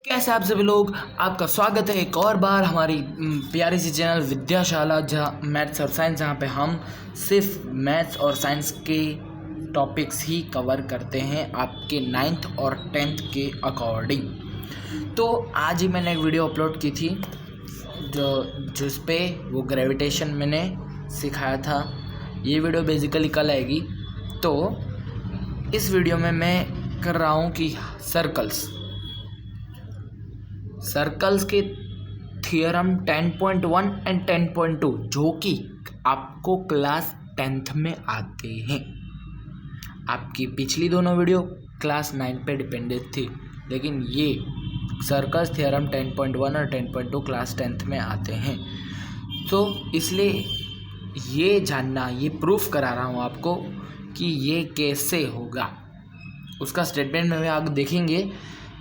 कैसे आप सभी लोग, आपका स्वागत है एक और बार हमारी प्यारी सी चैनल विद्याशाला, जहाँ मैथ्स और साइंस, जहाँ पे हम सिर्फ मैथ्स और साइंस के टॉपिक्स ही कवर करते हैं आपके 9th और 10th के अकॉर्डिंग। तो आज ही मैंने एक वीडियो अपलोड की थी जिस पे वो ग्रेविटेशन मैंने सिखाया था। ये वीडियो बेसिकली कल आएगी। तो इस वीडियो में मैं कर रहा हूँ कि सर्कल्स के थियरम 10.1 एंड 10.2 जो कि आपको क्लास 10th में आते हैं। आपकी पिछली दोनों वीडियो क्लास 9 पे डिपेंडेंट थी, लेकिन ये सर्कल्स थियरम 10.1 और 10.2 क्लास 10th में आते हैं। तो इसलिए ये जानना, ये प्रूफ करा रहा हूँ आपको कि ये कैसे होगा। उसका स्टेटमेंट में भी आप देखेंगे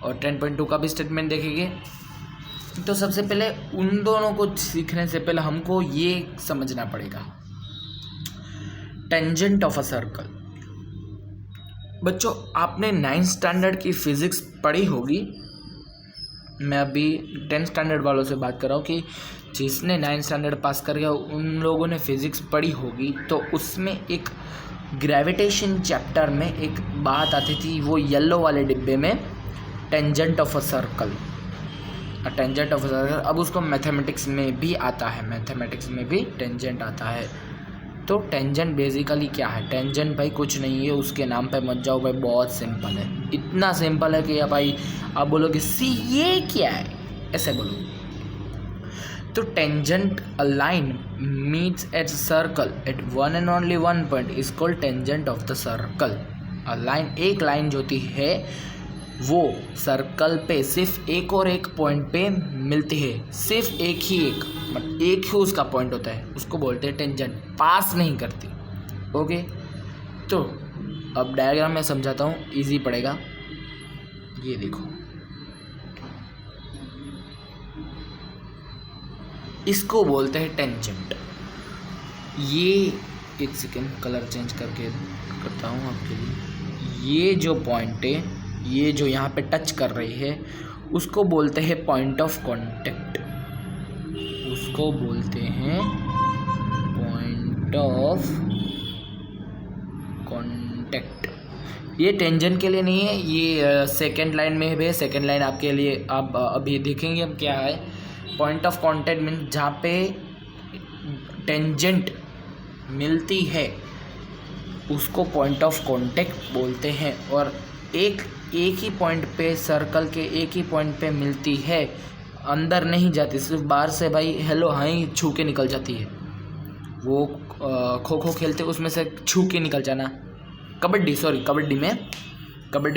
और 10.2 का भी स्टेटमेंट देखेंगे। तो सबसे पहले उन दोनों को सीखने से पहले हमको ये समझना पड़ेगा, टेंजेंट ऑफ अ सर्कल। बच्चों, आपने 9th स्टैंडर्ड की फिजिक्स पढ़ी होगी। मैं अभी 10th स्टैंडर्ड वालों से बात कर रहा हूँ कि जिसने 9th स्टैंडर्ड पास कर गया उन लोगों ने फिजिक्स पढ़ी होगी। तो उसमें एक ग्रेविटेशन चैप्टर में एक बात आती थी, वो येलो वाले डिब्बे में, tangent of a circle. Tangent of a circle अब उसको मैथमेटिक्स में भी आता है, मैथमेटिक्स में भी टेंजेंट आता है। तो टेंजेंट बेसिकली क्या है? टेंजेंट भाई कुछ नहीं है, उसके नाम पे मत जाओ भाई, बहुत सिंपल है। इतना सिंपल है कि भाई आप बोलोगे सी ये क्या है, ऐसे बोलो। तो tangent a line meets eight circle eight one and only one point is called tangent of the circle. A line, एक लाइन जो होती है वो सर्कल पे सिर्फ एक और एक पॉइंट पे मिलती है, सिर्फ एक ही मतलब एक ही उसका पॉइंट होता है, उसको बोलते हैं टेंजेंट, पास नहीं करती। ओके, तो अब डायग्राम में समझाता हूँ, इजी पड़ेगा। ये देखो, इसको बोलते हैं टेंजेंट। ये एक सेकेंड, कलर चेंज करके करता हूँ आपके लिए। ये जो पॉइंट है, ये जो यहाँ पे टच कर रही है, उसको बोलते हैं पॉइंट ऑफ कांटेक्ट। उसको बोलते हैं पॉइंट ऑफ कांटेक्ट। ये टेंजेंट के लिए नहीं है, ये सेकेंड लाइन में है। सेकेंड लाइन आपके लिए आप अभी देखेंगे अब क्या है। पॉइंट ऑफ कांटेक्ट मीन जहाँ पे टेंजेंट मिलती है उसको पॉइंट ऑफ कांटेक्ट बोलते हैं। और एक ही पॉइंट पे, सर्कल के एक ही पॉइंट पे मिलती है, अंदर नहीं जाती, सिर्फ बाहर से भाई हेलो हाई छू के निकल जाती है। वो खो खो खेलते उसमें से छू के निकल जाना, कबड्डी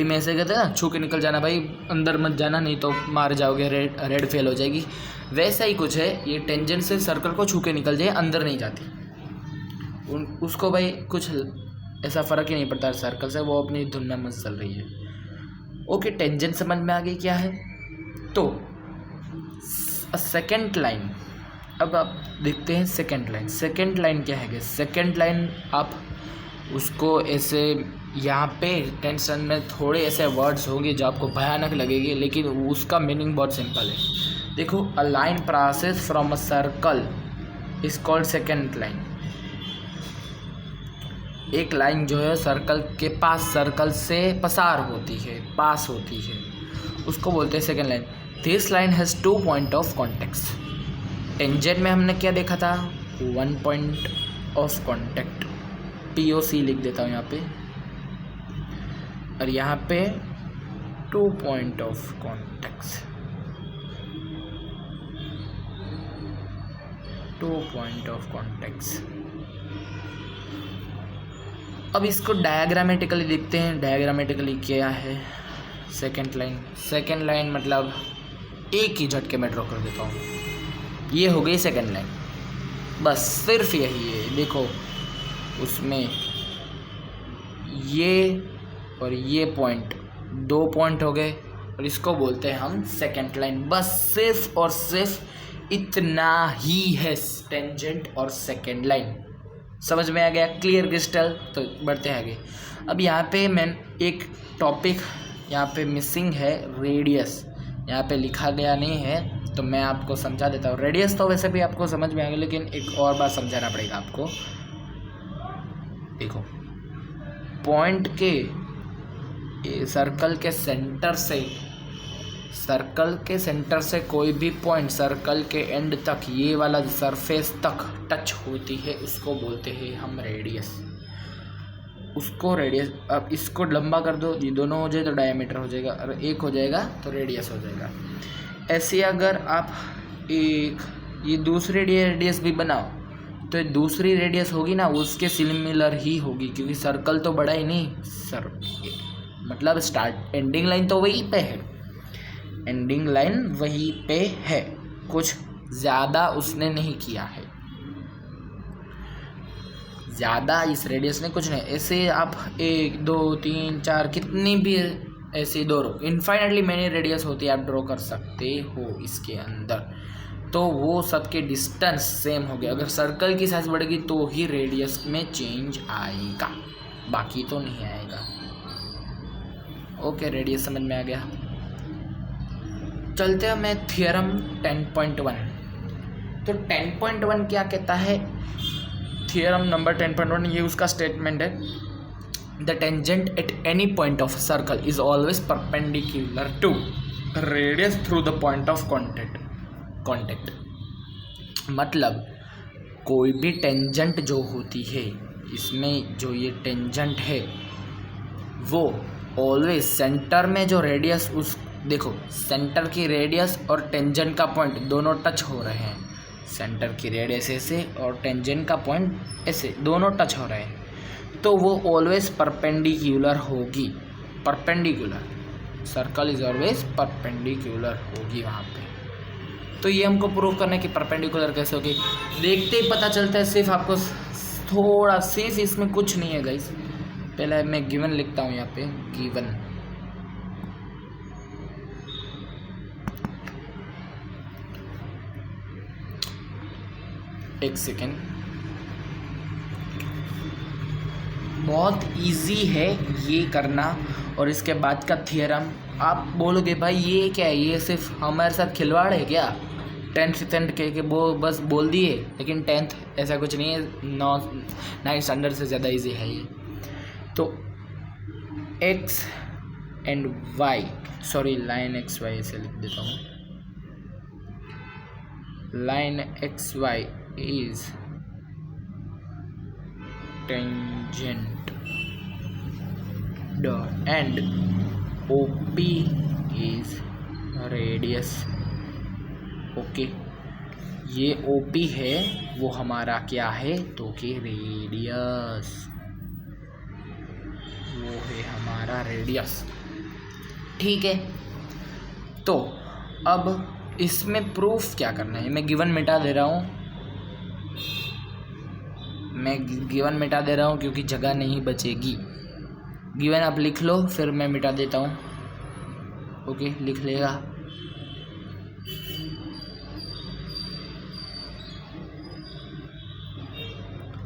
में ऐसे कहते हैं ना, छू के निकल जाना भाई, अंदर मत जाना नहीं तो मार जाओगे, रेड फेल हो जाएगी। वैसा ही कुछ है, ये टेंजेंट से सर्कल को छू के निकल जाए, अंदर नहीं जाती। उसको भाई कुछ ऐसा फ़र्क ही नहीं पड़ता सर्कल से, वो अपनी धुन में मस्त चल रही है। ओके, टेंजेंट समझ में आ गई क्या है। तो सेकेंड लाइन, अब आप देखते हैं सेकेंड लाइन क्या है। सेकेंड लाइन आप उसको ऐसे, यहाँ पे 10th स्टैंडर्ड में थोड़े ऐसे वर्ड्स होंगे जो आपको भयानक लगेंगे, लेकिन उसका मीनिंग बहुत सिंपल है। देखो, a line passes from a circle is called second line. एक लाइन जो है सर्कल के पास, सर्कल से पसार होती है, पास होती है, उसको बोलते हैं second line. This line has 2 point of contact. Tangent में हमने क्या देखा था? 1 पॉइंट ऑफ कॉन्टेक्ट, POC लिख देता हूँ यहाँ पे, और यहाँ पे 2 point of contact, 2 point of contact. अब इसको डायग्रामेटिकली देखते हैं। डायग्रामेटिकली क्या है सेकेंड लाइन मतलब एक ही झटके में ड्रॉ कर देता हूँ। ये हो गई सेकेंड लाइन, बस सिर्फ यही है। देखो, उसमें ये और ये पॉइंट, 2 पॉइंट हो गए, और इसको बोलते हैं हम सेकेंड लाइन। बस सिर्फ और सिर्फ इतना ही है टेंजेंट और सेकेंड लाइन। समझ में आ गया? Clear crystal. तो बढ़ते हैं आगे। अब यहाँ पे मैं एक टॉपिक यहाँ पे मिसिंग है, रेडियस। यहाँ पे लिखा गया नहीं है, तो मैं आपको समझा देता हूँ। रेडियस तो वैसे भी आपको समझ में आएगा, लेकिन एक और बात समझाना पड़ेगा आपको। देखो, पॉइंट के सर्कल के सेंटर से कोई भी पॉइंट सर्कल के एंड तक, ये वाला सरफेस तक टच होती है, उसको बोलते हैं हम रेडियस। उसको रेडियस, अब इसको लंबा कर दो, ये दोनों हो जाए तो डायमीटर हो जाएगा, और एक हो जाएगा तो रेडियस हो जाएगा। ऐसे अगर आप ये दूसरी रेडियस भी बनाओ, तो ये दूसरी रेडियस होगी ना, उसके सिमिलर ही होगी, क्योंकि सर्कल तो बड़ा ही नहीं मतलब स्टार्ट एंडिंग लाइन तो वहीं पे है, एंडिंग लाइन वहीं पे है, कुछ ज़्यादा उसने नहीं किया है, ज़्यादा इस रेडियस ने कुछ नहीं। ऐसे आप 1 2 3 4 कितनी भी ऐसे दो इनफाइनाइटली मैनी रेडियस होती है, आप ड्रॉ कर सकते हो इसके अंदर, तो वो सबके डिस्टेंस सेम हो गया। अगर सर्कल की साइज बढ़ेगी तो ही रेडियस में चेंज आएगा, बाकी तो नहीं आएगा। ओके, रेडियस समझ में आ गया। चलते हैं मैं थियरम 10.1। तो 10.1 क्या कहता है? थियरम नंबर 10.1, ये उसका स्टेटमेंट है, the tangent at any point of circle is always perpendicular to radius through the point of contact. मतलब कोई भी टेंजेंट जो होती है, इसमें जो ये टेंजेंट है वो ऑलवेज सेंटर में जो रेडियस, उस देखो सेंटर की रेडियस और टेंजेंट का पॉइंट दोनों टच हो रहे हैं, सेंटर की रेडियस ऐसे और टेंजेंट का पॉइंट ऐसे, दोनों टच हो रहे हैं, तो वो ऑलवेज परपेंडिकुलर होगी। Perpendicular, circle is always perpendicular होगी वहाँ पे। तो ये हमको प्रूव करना है कि परपेंडिकुलर कैसे होगी, देखते ही पता चलता है। सिर्फ आपको थोड़ा सिर्फ इसमें कुछ नहीं है गाइस। पहले मैं गिवन लिखता हूँ यहाँ पे, गिवन एक सेकेंड, बहुत इजी है ये करना। और इसके बाद का थियरम आप बोलोगे भाई ये क्या है, ये सिर्फ हमारे साथ खिलवाड़ है क्या? 10th के वो बस बोल दिए, लेकिन 10th ऐसा कुछ नहीं है, 9 स्टैंडर्ड से ज़्यादा इजी है ये। तो x and y, sorry line XY ऐसे लिख देता हूँ, line XY is tangent and OP is radius। Okay, ये OP है, वो हमारा क्या है? तो कि रेडियस, वो है हमारा रेडियस। ठीक है, तो अब इसमें प्रूफ क्या करना है? मैं गिवन मिटा दे रहा हूँ, क्योंकि जगह नहीं बचेगी। गिवन आप लिख लो, फिर मैं मिटा देता हूँ। ओके, लिख लेगा।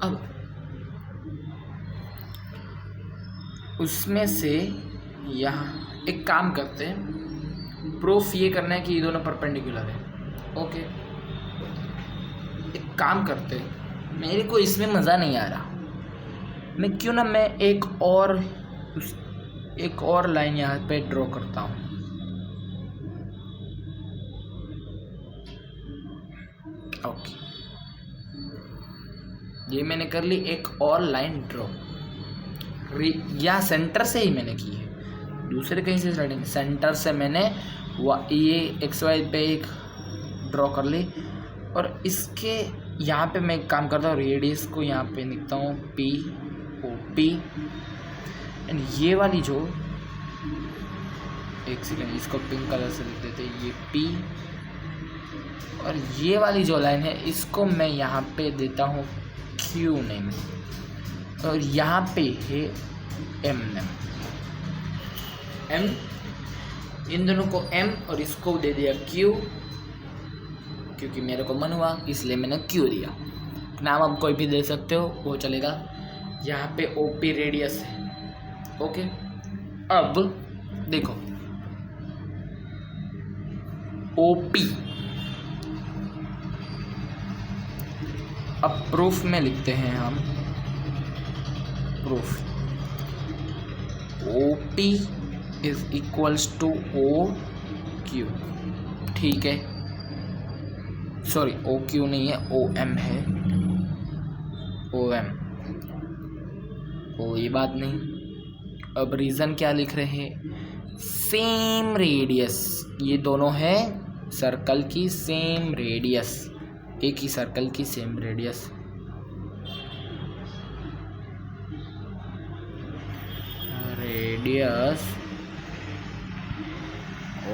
अब उसमें से यहाँ एक काम करते हैं, प्रूफ ये करना है कि ये दोनों परपेंडिकुलर है। ओके, एक काम करते हैं, मेरे को इसमें मज़ा नहीं आ रहा, मैं क्यों ना मैं एक और लाइन यहाँ पे ड्रॉ करता हूँ। ओके, ये मैंने कर ली एक और लाइन ड्रॉ, या सेंटर से ही मैंने की है, दूसरे कहीं से स्टार्टिंग, सेंटर से मैंने ये XY पे एक ड्रॉ कर ली। और इसके यहाँ पे मैं एक काम करता हूँ, रेडियस को यहाँ पे लिखता हूँ POP, एंड ये वाली जो, एक सेकेंड, इसको पिंक कलर से लिख देते हैं, ये P, और ये वाली जो लाइन है इसको मैं यहाँ पे देता हूँ Q नेम, और यहाँ पे है M नेम। M, इन दोनों को M और इसको दे दिया Q, क्योंकि मेरे को मन हुआ इसलिए मैंने Q दिया। नाम आप कोई भी दे सकते हो, वो चलेगा। यहाँ पे OP रेडियस है। ओके, अब देखो OP। अब प्रूफ में लिखते हैं हम, proof OP is equals to OQ। ठीक है, सॉरी OQ नहीं है, OM है, OM। कोई बात नहीं। अब रीज़न क्या लिख रहे हैं, सेम रेडियस, ये दोनों है सर्कल की सेम रेडियस, एक ही सर्कल की सेम रेडियस। रेडियस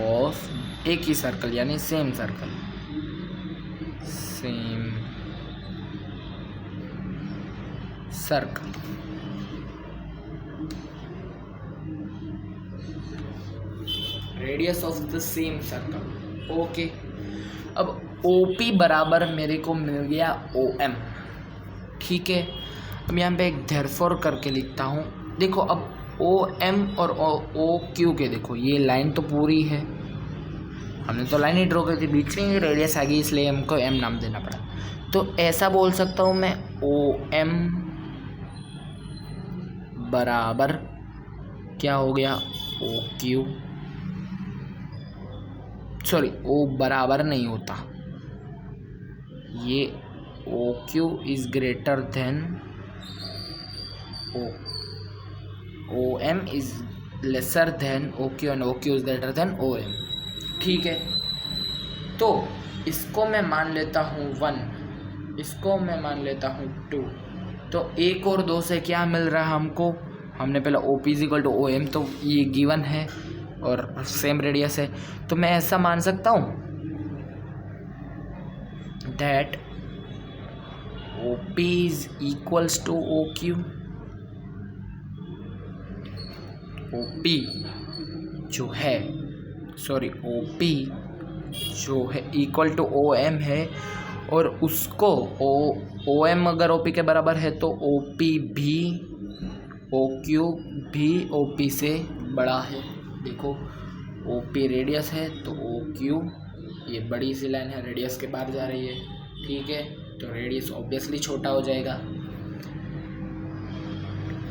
ऑफ एक ही सर्कल यानी same circle, same circle. Radius of the same circle. Okay, अब OP बराबर मेरे को मिल गया OM। ठीक है, अब यहाँ पे एक देयरफॉर करके लिखता हूँ। देखो अब OM और OQ के देखो ये लाइन तो पूरी है, हमने तो लाइन ही ड्रॉ कर दी, बीच में ही रेडियस आ गई इसलिए हमको M नाम देना पड़ा। तो ऐसा बोल सकता हूँ मैं OM बराबर क्या हो गया OQ, सॉरी O बराबर नहीं होता, ये OQ is greater than OM is lesser than OQ and OQ is greater than OM। ठीक है, तो इसको मैं मान लेता हूँ 1, इसको मैं मान लेता हूँ 2। तो 1 और 2 से क्या मिल रहा है हमको, हमने पहले OP is equal to OM, तो ये गिवन है और सेम रेडियस है। तो मैं ऐसा मान सकता हूँ that OP is equals to OQ। OP जो है, सॉरी OP जो है इक्वल टू OM है, और उसको OM अगर OP के बराबर है तो OP भी OQ भी OP से बड़ा है। देखो OP रेडियस है तो OQ ये बड़ी सी लाइन है, रेडियस के बाहर जा रही है। ठीक है, तो रेडियस ऑब्वियसली छोटा हो जाएगा।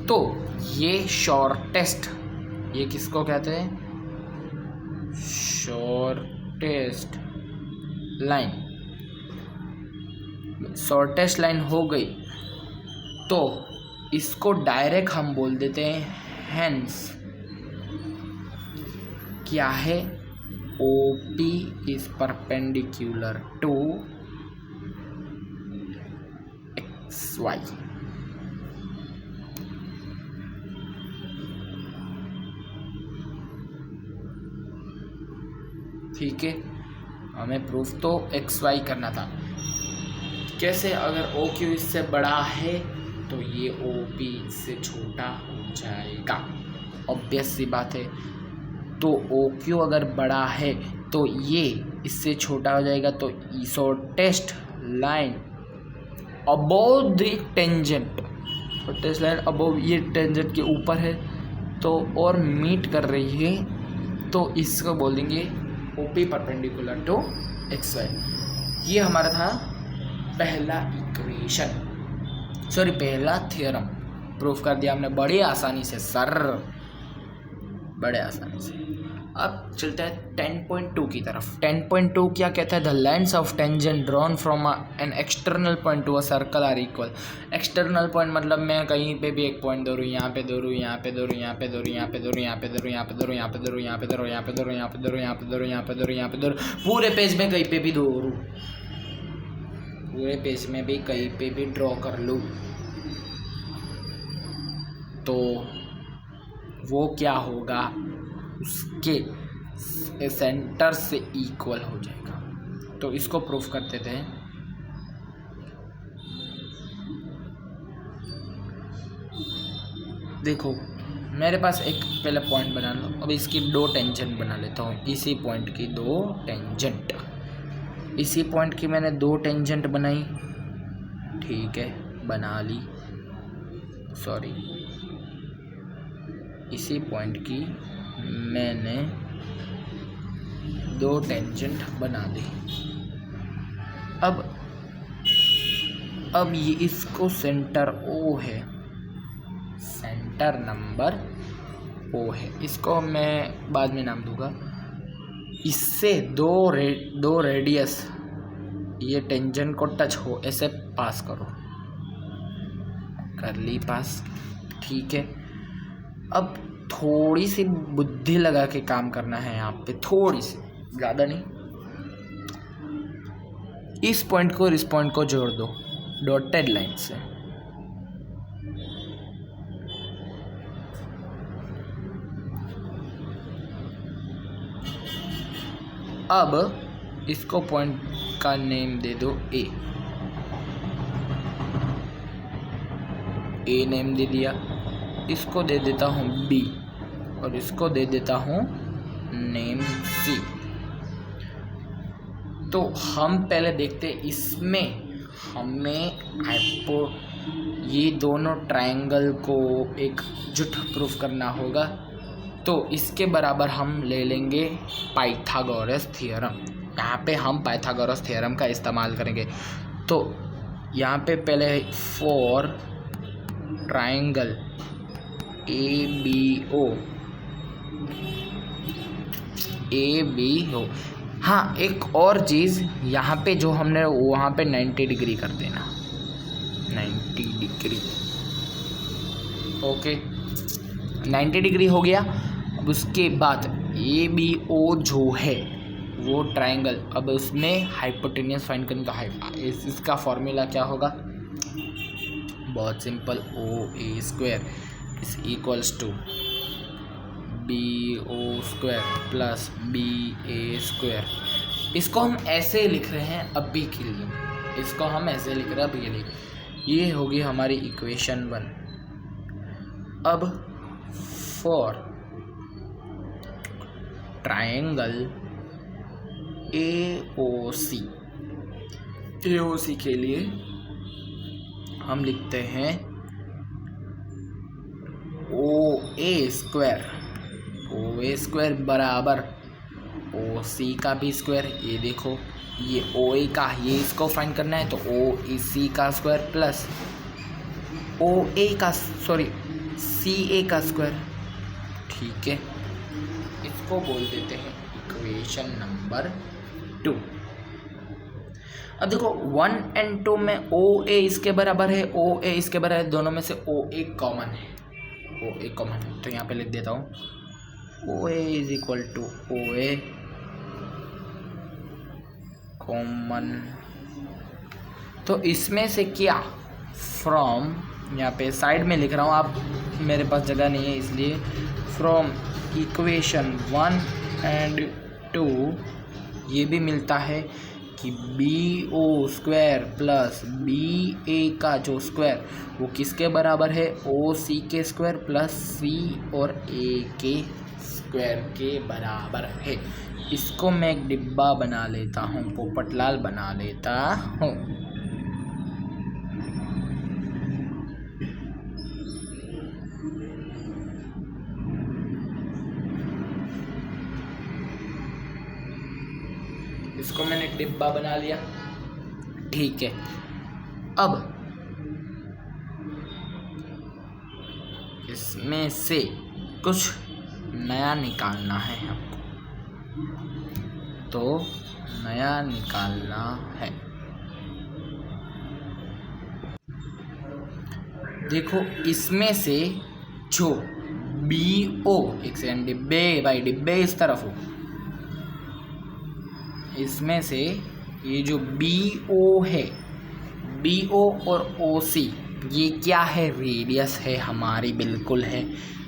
तो ये शॉर्टेस्ट, ये किसको कहते हैं, शॉर्टेस्ट लाइन, शॉर्टेस्ट लाइन हो गई। तो इसको डायरेक्ट हम बोल देते हैं हेंस क्या है, OP is perpendicular to XY। ठीक है, हमें प्रूफ तो XY करना था। कैसे, अगर OQ इससे बड़ा है तो ये OP से छोटा हो जाएगा, ऑब्वियस सी बात है। तो OQ अगर बड़ा है तो ये इससे छोटा हो जाएगा, तो shortest line above the tangent, shortest line above ये टेंजेंट के ऊपर है तो और मीट कर रही है, तो इसको बोल देंगे OP परपेंडिकुलर टू XY। ये हमारा था पहला इक्वेशन, सॉरी पहला थ्योरम, प्रूफ कर दिया हमने बड़ी आसानी से सर, बड़े आसानी से। अब चलते हैं 10.2 की तरफ। 10.2 क्या कहता है, the lines of tangent drawn from an external point to a circle are equal. External point मतलब मैं कहीं पे भी एक पॉइंट दे रहा हूँ, यहाँ पे दे रहा हूँ, यहाँ पे दे रहा हूँ, यहाँ पे दे रहा हूँ, यहाँ पे दे रहा हूँ, यहाँ पे दे रहा हूँ, यहाँ पे दे रहा हूँ, यहाँ पे दे रहा हूँ, यहाँ पे दे रहा हूँ, यहाँ पे दे रहा हूँ, यहाँ पे दे रहा हूँ, यहाँ पे दे रहा हूँ, यहाँ पे दे रहा हूँ, यहाँ पे दे रहा हूँ, पूरे पेज में कहीं पे भी दे रहा हूँ, पूरे पेज में भी कहीं पे भी ड्रॉ कर लूँ, तो वो क्या होगा, उसके सेंटर से इक्वल हो जाएगा। तो इसको प्रूफ कर देते हैं। देखो मेरे पास एक पहले पॉइंट बना लो, अब इसकी 2 टेंजेंट बना लेता हूँ, इसी पॉइंट की 2 टेंजेंट, इसी पॉइंट की मैंने 2 टेंजेंट बनाई। ठीक है, बना ली, सॉरी इसी पॉइंट की मैंने दो टेंजेंट बना दी। अब ये इसको सेंटर ओ है, सेंटर नंबर ओ है, इसको मैं बाद में नाम दूंगा। इससे दो रेडियस ये टेंजेंट को टच हो ऐसे पास करो, कर ली पास, ठीक है। अब थोड़ी सी बुद्धि लगा के काम करना है यहाँ पे, थोड़ी सी, ज़्यादा नहीं। इस पॉइंट को और इस पॉइंट को जोड़ दो डॉटेड लाइन से। अब इसको पॉइंट का नेम दे दो ए नेम दे दिया। इसको दे देता हूँ बी और इसको दे देता हूँ नेम सी। तो हम पहले देखते इसमें हमें ये दोनों ट्रायंगल को एक जुट प्रूफ करना होगा। तो इसके बराबर हम ले लेंगे पाइथागोरस थ्योरम। यहाँ पे हम पाइथागोरस थ्योरम का इस्तेमाल करेंगे। तो यहाँ पे पहले फॉर ट्रायंगल ABO, हाँ एक और चीज़ यहाँ पे जो हमने वहाँ पे 90 डिग्री कर देना, 90 डिग्री, ओके 90 डिग्री हो गया। अब उसके बाद ABO जो है वो ट्रायंगल, अब उसमें हाइपोटेन्यूस फाइंड करने का इसका फॉर्मूला क्या होगा, बहुत simple, OA square is equals to BO square plus BA square. इसको हम ऐसे लिख रहे हैं अभी के लिए, इसको हम ऐसे लिख रहे हैं अभी के लिए। ये होगी हमारी इक्वेशन 1। अब फॉर ट्रायंगल AOC के लिए हम लिखते हैं OA स्क्वायर बराबर OC का भी स्क्वायर। ये देखो ये OA का, ये इसको फाइंड करना है तो OEC का स्क्वायर प्लस CA का स्क्वायर, ठीक है। इसको बोल देते हैं इक्वेशन नंबर 2। अब देखो 1 और 2 में OA इसके बराबर है, OA इसके बराबर है, दोनों में से OA कॉमन है, तो यहाँ पे लिख देता हूँ OA is equal to OA common. तो इसमें से क्या फ्रॉम, यहाँ पे साइड में लिख रहा हूँ, आप मेरे पास जगह नहीं है इसलिए, फ्रॉम इक्वेशन 1 और 2 ये भी मिलता है कि BO स्क्वायर प्लस BA का जो स्क्वायर वो किसके बराबर है, OC के स्क्वायर प्लस C और A के स्क्वायर के बराबर है। इसको मैं एक डिब्बा बना लेता हूँ, पोपटलाल बना लेता हूँ। इसको मैंने डिब्बा बना लिया, ठीक है। अब इसमें से कुछ नया निकालना है हमको, तो नया निकालना है। देखो इसमें से जो BO, एक सेकंड, डिब्बे इस तरफ हो, इसमें से ये जो BO है, BO और OC ये क्या है, रेडियस है हमारी, बिल्कुल है।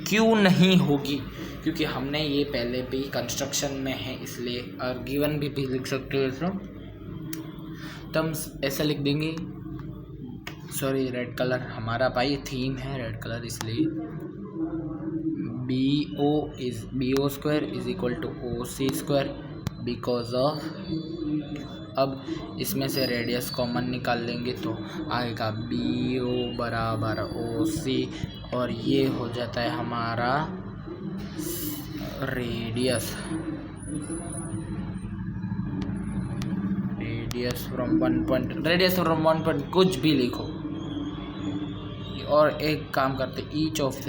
क्यों नहीं होगी, क्योंकि हमने ये पहले भी कंस्ट्रक्शन में है इसलिए, और गिवन भी लिख सकते हो इसको, तो हम ऐसे लिख देंगे। सॉरी रेड कलर हमारा भाई थीम है रेड कलर, इसलिए BO square is equal to OC square because of, अब इसमें से रेडियस कॉमन निकाल लेंगे तो आएगा BO बराबर OC और ये हो जाता है हमारा radius. Radius from one point कुछ भी लिखो। और एक काम करते, each of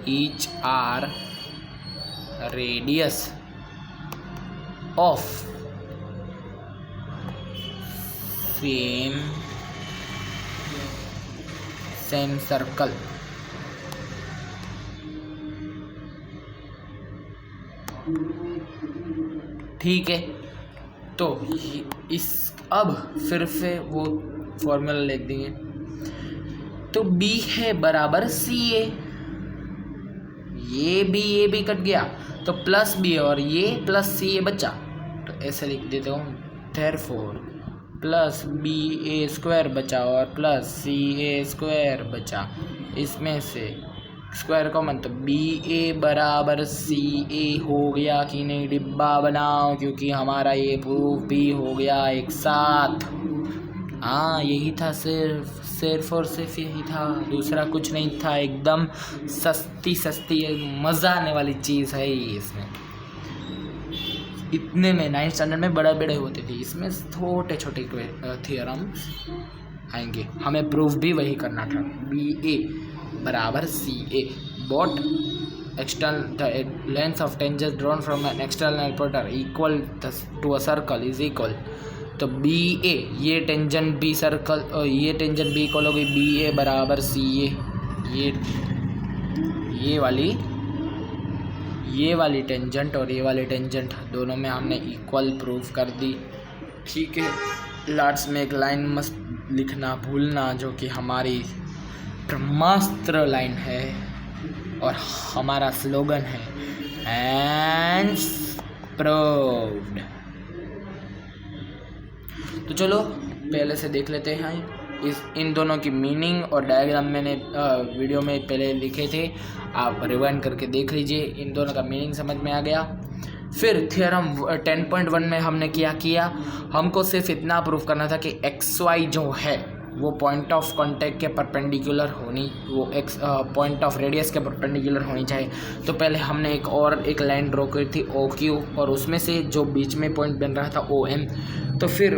each are radius of same circle. ठीक है, तो इस अब फिर से वो फॉर्मूला लिख देंगे। तो B है बराबर CA, ये भी कट गया तो प्लस B और ये प्लस CA बचा, तो ऐसे लिख देता हूँ, देयरफॉर प्लस BA² बचा और प्लस CA² बचा। इसमें से स्क्वायर कॉमन, तो BA बराबर CA हो गया कि नहीं, डिब्बा बनाओ, क्योंकि हमारा ये प्रूफ भी हो गया एक साथ। हाँ, यही था, सिर्फ और सिर्फ यही था, दूसरा कुछ नहीं था। एकदम सस्ती मज़ा आने वाली चीज़ है ये। इसमें इतने में 9th स्टैंडर्ड में बड़े होते थे, इसमें छोटे थियरम्स आएंगे। हमें प्रूफ भी वही करना था, BA बराबर CA both external length of tangent drawn from an external porter equal to a circle is equal. तो BA ये टेंजेंट B सर्कल, ये टेंजेंट B इक्वल होगी BA बराबर CA। ये वाली टेंजेंट और ये वाली टेंजेंट दोनों में हमने इक्वल प्रूफ कर दी। ठीक है, लास्ट में एक लाइन मस्त लिखना भूलना, जो कि हमारी ब्रह्मास्त्र लाइन है और हमारा स्लोगन है, हैंड्स प्रूव्ड। तो चलो पहले से देख लेते हैं इन दोनों की मीनिंग और डायग्राम मैंने वीडियो में पहले लिखे थे, आप रिवाइंड करके देख लीजिए। इन दोनों का मीनिंग समझ में आ गया। फिर थ्योरम 10.1 में हमने क्या किया, हमको सिर्फ इतना प्रूफ करना था कि XY जो है वो पॉइंट ऑफ कांटेक्ट के परपेंडिकुलर होनी, वो पॉइंट ऑफ रेडियस के परपेंडिकुलर होनी चाहिए। तो पहले हमने एक लाइन ड्रॉ करी थी OQ, और उसमें से जो बीच में पॉइंट बन रहा था OM। तो फिर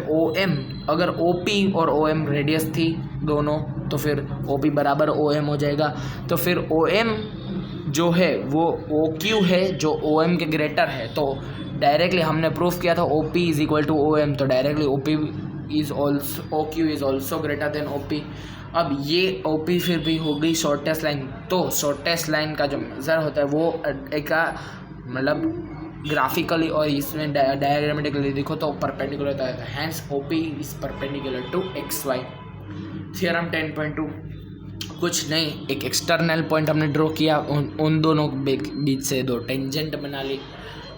OM, अगर OP और OM रेडियस थी दोनों, तो फिर OP बराबर OM हो जाएगा। तो फिर OM जो है वो OQ है जो OM के ग्रेटर है, तो डायरेक्टली हमने प्रूफ किया था OP is equal to OM, तो directly OQ is also greater than OP। अब ये OP फिर भी हो गई शॉर्टेस्ट लाइन, तो शॉर्टेस्ट लाइन का जो मेजर होता है वो एक मतलब ग्राफिकली और इसमें डायग्रामेटिकली देखो तो परपेंडिकुलर होता है, hence OP is perpendicular to XY। Theorem 10.2 कुछ नहीं, एक एक्सटर्नल पॉइंट हमने ड्रॉ किया, उन दोनों के बीच से दो टेंजेंट बना ली।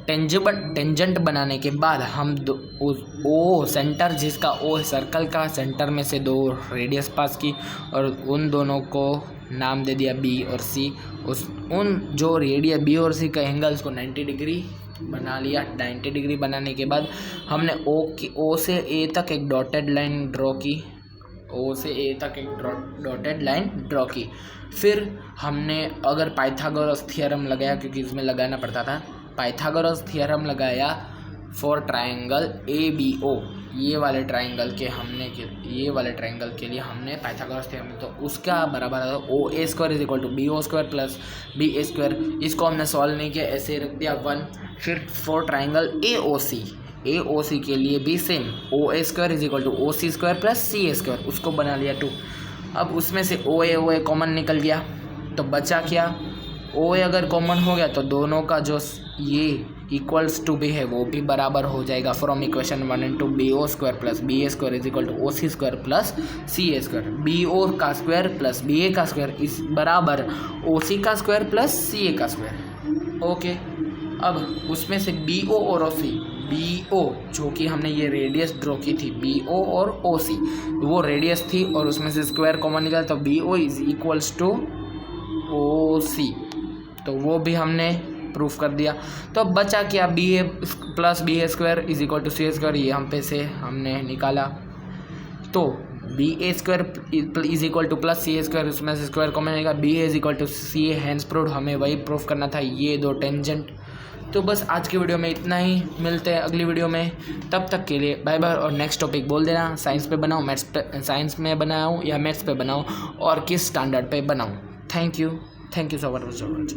टेंजेंट बनाने के बाद हम O सेंटर, जिसका O सर्कल का सेंटर में से दो रेडियस पास की, और उन दोनों को नाम दे दिया B और C। उन जो रेडियस B और C का एंगल्स को 90 डिग्री बना लिया। 90 डिग्री बनाने के बाद हमने O से A तक एक डॉटेड लाइन ड्रॉ की, O से A तक एक डॉटेड लाइन ड्रॉ की। फिर हमने अगर पाइथागोरस थ्योरम लगाया, क्योंकि इसमें लगाना पड़ता था, पाइथागोरस थ्योरम लगाया फॉर ट्रायंगल ABO, ये वाले ट्रायंगल के लिए हमने पाइथागोरस थ्योरम, तो उसका बराबर है OA² is equal to BO² plus BA²। इसको हमने सॉल्व नहीं किया, ऐसे रख दिया 1। फिर फॉर ट्रायंगल AOC के लिए भी same, OA² is equal to OC² plus CA², उसको बना लिया 2। अब उसमें से OA कॉमन निकल गया, तो बचा क्या, OA अगर कॉमन हो गया तो दोनों का जो ये इक्वल्स टू भी है वो भी बराबर हो जाएगा। From equation 1 into BO² plus BA² is equal to OC² plus CA²। BO का स्क्वायर प्लस BA का स्क्वायर इस बराबर OC का स्क्वायर प्लस CA का स्क्वायर। ओके, अब उसमें से BO और OC, BO जो कि हमने ये रेडियस ड्रॉ की थी, BO और OC वो रेडियस थी और उसमें से स्क्वायर कॉमन निकला, तो BO is equals to OC, तो वो भी हमने प्रूफ कर दिया। तो अब बचा क्या, BA plus BA² is equal to CA², ये हम पे से हमने निकाला। तो B A square is equal to plus C A square, उसमें से स्क्वायर कॉमन आएगा, B A is equal to C A, hence proved. हमें वही प्रूफ करना था, ये दो टेंजेंट। तो बस आज की वीडियो में इतना ही, मिलते हैं अगली वीडियो में, तब तक के लिए बाय बाय। और नेक्स्ट टॉपिक बोल देना, साइंस पे बनाऊँ, मैथ्स पे, साइंस में बनाऊँ या मैथ्स पे बनाऊँ, और किस स्टैंडर्ड पे बनाऊँ। Thank you so much.